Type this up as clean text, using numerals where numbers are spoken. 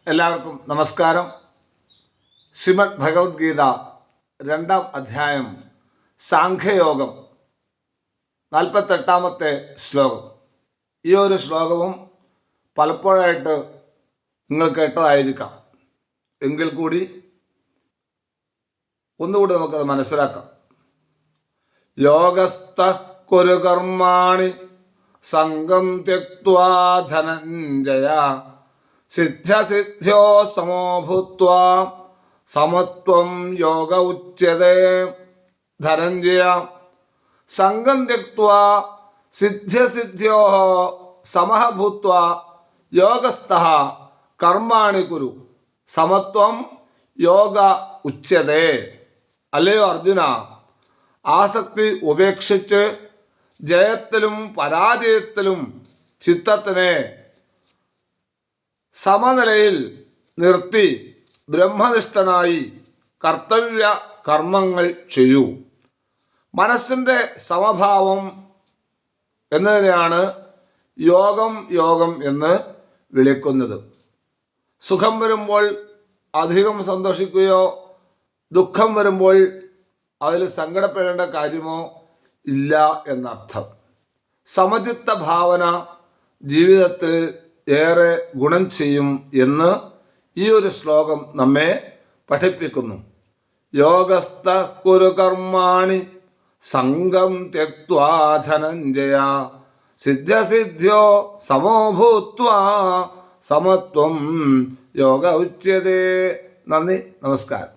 എല്ലാവർക്കും നമസ്കാരം. ശ്രീമദ് ഭഗവത്ഗീത 2-ാം അധ്യായം സാഖ്യയോഗം 48-ാമത്തെ ശ്ലോകം. ഈ ഒരു ശ്ലോകവും പലപ്പോഴായിട്ട് നിങ്ങൾ കേട്ടതായിരിക്കാം. എങ്കിൽ കൂടി ഒന്നുകൂടി നമുക്കത് മനസ്സിലാക്കാം. യോഗസ്ഥ കുരു കർമാണി സംഗം ത്യക്ത്വാ ധനഞ്ജയ സിദ്ധ്യസിദ്ധ്യോ സമോ ഭൂത്വാ സമത്വം യോഗ ഉച്യതേ. ധനഞ്ജയ, സംഗം ത്യക്ത്വാ സിദ്ധ്യസിദ്ധ്യോ സമഃ ഭൂത്വാ യോഗസ്ഥഃ കർമാണി കുരു സമത്വം യോഗ ഉച്യതേ. അല്ലയോ അർജുന, ആസക്തി ഉപേക്ഷിച്ച് ജയത്തിലും പരാജയത്തിലും ചിത്തത്തിനെ സമനിലയിൽ നിർത്തി ബ്രഹ്മനിഷ്ഠനായി കർത്തവ്യ കർമ്മങ്ങൾ ചെയ്യൂ. മനസ്സിൻ്റെ സമഭാവം എന്നതിനെയാണ് യോഗം എന്ന് വിളിക്കുന്നത്. സുഖം വരുമ്പോൾ അധികം സന്തോഷിക്കുകയോ ദുഃഖം വരുമ്പോൾ അതിൽ സങ്കടപ്പെടേണ്ട കാര്യമോ ഇല്ല എന്നർത്ഥം. സമചിത്ത ഭാവന ജീവിതത്തിൽ ഏറെ ഗുണം ചെയ്യും എന്ന് ഈ ഒരു ശ്ലോകം നമ്മെ പഠിപ്പിക്കുന്നു. യോഗസ്ഥ കുരു കർമാണി സംഗം ത്യക്ത്വാ ധനഞ്ജയ സിദ്ധ്യസിദ്ധ്യോ സമോ ഭൂത്വാ സമത്വം യോഗ ഉച്യതേ. നന്ദി, നമസ്കാരം.